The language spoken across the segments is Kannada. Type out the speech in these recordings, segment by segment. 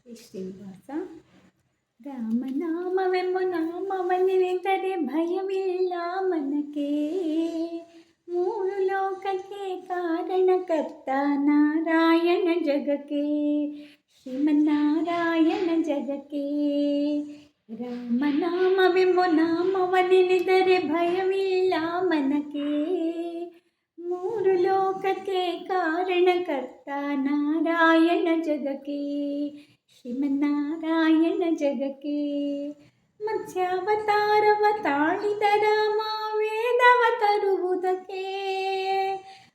ಶ್ರೀನಿವಾಸ. ರಾಮನಾಮವೆಂಬ ನಾಮವನ್ನೆನೆದರೆ ಭಯವಿಲ್ಲ ಮನಕ್ಕೆ. ಮೂರು ಲೋಕಕ್ಕೆ ಕಾರಣಕರ್ತ ನಾರಾಯಣ ಜಗಕ್ಕೆ. ಶ್ರೀಮನ್ನಾರಾಯಣ ಜಗಕ್ಕೆ. ರಾಮನಾಮವೆಂಬ ನಾಮವನ್ನೆನೆದರೆ ಭಯವಿಲ್ಲ ಮನಕ್ಕೆ. ಮೂರು ಲೋಕಕ್ಕೆ ಕಾರಣಕರ್ತ ನಾರಾಯಣ ಜಗಕ್ಕೆ. ಶ್ರೀಮನ್ನಾರಾಯಣ ಜಗಕ್ಕೆ. ಮತ್ಸ್ಯಾವತಾರವ ತಾಳಿದ ರಾಮ ವೇದವ ತರುವುದಕ್ಕೆ.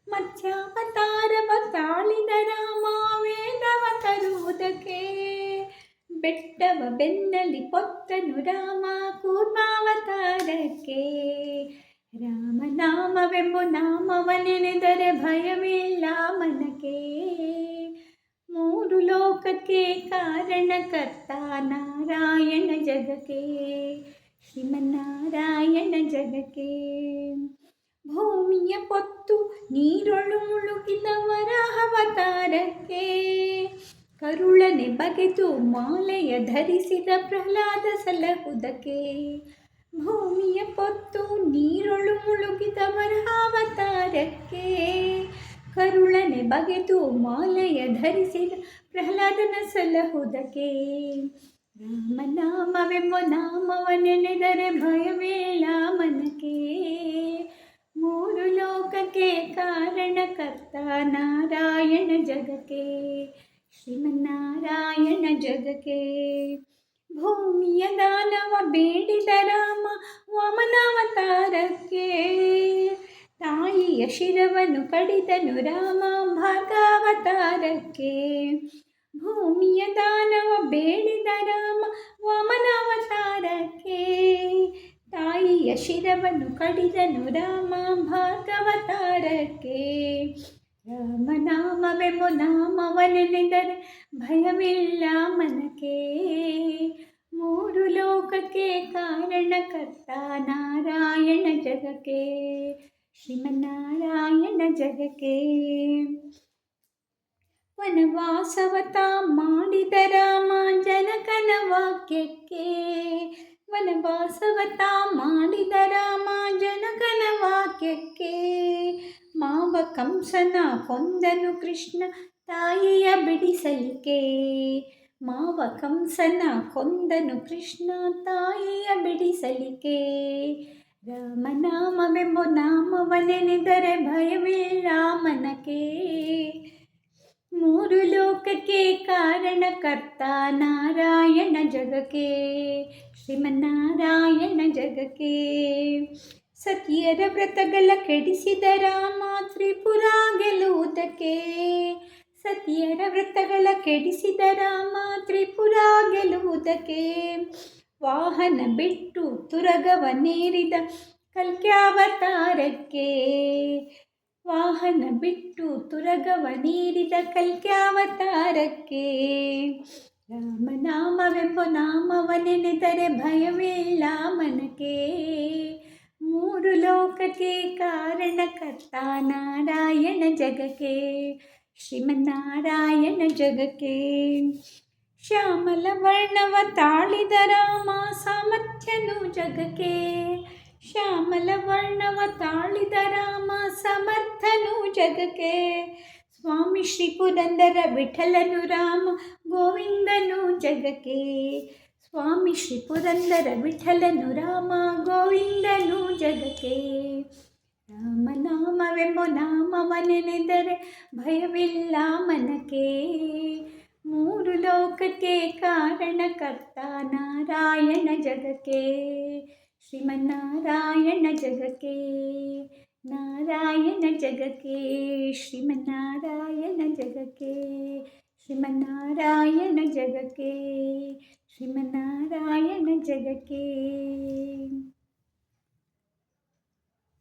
ಮತ್ಸ್ಯಾವತಾರವ ತಾಳಿದ ರಾಮ ವೇದವ ತರುವುದಕ್ಕೆ. ಬೆಟ್ಟವ ಬೆನ್ನಲಿ ಪೊತ್ತನು ರಾಮ ಕೂರ್ಮಾವತಾರಕ್ಕೆ. ರಾಮನಾಮವೆಂಬ ನಾಮವನೆನೆದರೆ ಭಯವಿಲ್ಲ ಮನಕ್ಕೆ. ಮೂರು ಲೋಕಕ್ಕೆ ಕಾರಣಕರ್ತ ನಾರಾಯಣ ಜಗಕ್ಕೆ. ಶ್ರೀಮನ್ನಾರಾಯಣ ಜಗಕ್ಕೆ. ಭೂಮಿಯ ಪೊತ್ತು ನೀರೊಳು ಮುಳುಗಿದ ವರಾಹವತಾರಕ್ಕೆ. ಕರುಳನೆ ಬಗೆದು ಮಾಲೆಯ ಧರಿಸಿದ ಪ್ರಹ್ಲಾದ ಸಲಹುದಕ್ಕೆ. ಭೂಮಿಯ ಪೊತ್ತು ನೀರೊಳು ಮುಳುಗಿದ ವರಾಹವತಾರಕ್ಕೆ. ಕರುಳನೆ ಬಗೆದು ಮಾಲೆಯ ಧರಿಸಿದ ಪ್ರಹ್ಲಾದನ ಸಲಹುದಕ್ಕೆ. ರಾಮನಾಮವೆಂಬ ನಾಮವನೆನೆದರೆ ಭಯವಿಲ್ಲ ಮನಕ್ಕೆ. ಮೂರು ಲೋಕಕ್ಕೆ ಕಾರಣಕರ್ತ ನಾರಾಯಣ ಜಗಕ್ಕೆ. ಶ್ರೀಮನ್ನಾರಾಯಣ ಜಗಕ್ಕೆ. ಭೂಮಿಯ ದಾನವ ಬೇಡಿದ ರಾಮ ವಾಮನಾವತಾರಕ್ಕೆ. ತಾಯಿಯ ಶಿರವನ್ನು ಕಡಿದನು ರಾಮ ಭಾರ್ಗಾವತಾರಕ್ಕೆ. ಭೂಮಿಯ ದಾನವ ಬೇಡಿದ ರಾಮ ವಾಮನಾವತಾರಕ್ಕೆ. ತಾಯಿಯ ಶಿರವನ್ನು ಕಡಿದನು ರಾಮ ಭಾರ್ಗವತಾರಕ್ಕೆ. ರಾಮನಾಮವೆಂಬ ನಾಮವನೆನೆದರೆ ಭಯವಿಲ್ಲ ಮನಕ್ಕೆ. ಮೂರು ಲೋಕಕ್ಕೆ ಕಾರಣಕರ್ತ ನಾರಾಯಣ ಜಗಕ್ಕೆ. ಶ್ರೀಮನ್ನಾರಾಯಣ ಜಗಕ್ಕೆ. ವನವಾಸವತ ಮಾಡಿದ ರಾಮ ಜನಕನ ವಾಕ್ಯಕ್ಕೆ. ವನವಾಸವತ ಮಾಡಿದ ರಾಮ ಜನಕನ ವಾಕ್ಯಕ್ಕೆ. ಮಾವ ಕಂಸನ ಕೊಂದನು ಕೃಷ್ಣ ತಾಯಿಯ ಬಿಡಿಸಲಿಕ್ಕೆ. ಮಾವ ಕಂಸನ ಕೊಂದನು ಕೃಷ್ಣ ತಾಯಿಯ ಬಿಡಿಸಲಿಕ್ಕೆ. ರಾಮನಾಮವೆಂಬ ನಾಮವನೆನೆದರೆ ಭಯವಿಲ್ಲ ಮನಕ್ಕೆ. ಮೂರು ಲೋಕಕ್ಕೆ ಕಾರಣಕರ್ತ ನಾರಾಯಣ ಜಗಕ್ಕೆ. ಶ್ರೀಮನ್ನಾರಾಯಣ ಜಗಕ್ಕೆ. ಸತಿಯರ ವ್ರತಗಳ ಕೆಡಿಸಿದ ರಾಮ ತ್ರಿಪುರ ಗೆಲ್ಲುವುದಕ್ಕೆ. ಸತಿಯರ ವ್ರತಗಳ ಕೆಡಿಸಿದ ರಾಮ ತ್ರಿಪುರ ಗೆಲ್ಲುವುದಕ್ಕೆ. ವಾಹನ ಬಿಟ್ಟು ತುರಗವನೇರಿದ ಕಲ್ಕ್ಯಾವತಾರಕ್ಕೆ. ವಾಹನ ಬಿಟ್ಟು ತುರಗವನೇರಿದ ಕಲ್ಕ್ಯಾವತಾರಕ್ಕೆ. ರಾಮನಾಮವೆಂಬ ನಾಮವನೆನೆದರೆ ಭಯವಿಲ್ಲ ಮನಕ್ಕೆ. ಮೂರು ಲೋಕಕ್ಕೆ ಕಾರಣಕರ್ತ ನಾರಾಯಣ ಜಗಕ್ಕೆ. ಶ್ರೀಮನ್ನಾರಾಯಣ ಜಗಕ್ಕೆ. ಶ್ಯಾಮಲ ವರ್ಣವ ತಾಳಿದ ರಾಮ ಸಾಮರ್ಥ್ಯನು ಜಗಕ್ಕೆ. ಶ್ಯಾಮಲ ವರ್ಣವ ತಾಳಿದ ರಾಮ ಸಮರ್ಥನು ಜಗಕ್ಕೆ. ಸ್ವಾಮಿ ಶ್ರೀ ಪುರಂದರ ವಿಠಲನು ರಾಮ ಗೋವಿಂದನು ಜಗಕ್ಕೆ. ಸ್ವಾಮಿ ಶ್ರೀ ಪುರಂದರ ವಿಠಲನು ರಾಮ ಗೋವಿಂದನು ಜಗಕ್ಕೆ. ರಾಮನಾಮವೆಂಬ ನಾಮವನೆನೆದರೆ ಭಯವಿಲ್ಲ ಮನಕ್ಕೆ. ಮೂರು ಲೋಕಕ್ಕೆ ಕಾರಣಕರ್ತ ನಾರಾಯಣ ಜಗಕ್ಕೆ. ಶ್ರೀಮನ್ನಾರಾಯಣ ಜಗಕ್ಕೆ. ನಾರಾಯಣ ಜಗಕ್ಕೆ. ಶ್ರೀಮನ್ನಾರಾಯಣ ಜಗಕ್ಕೆ. ಶ್ರೀಮನ್ನಾರಾಯಣ ಜಗಕ್ಕೆ. ಶ್ರೀಮನ್ನಾರಾಯಣ ಜಗಕ್ಕೆ.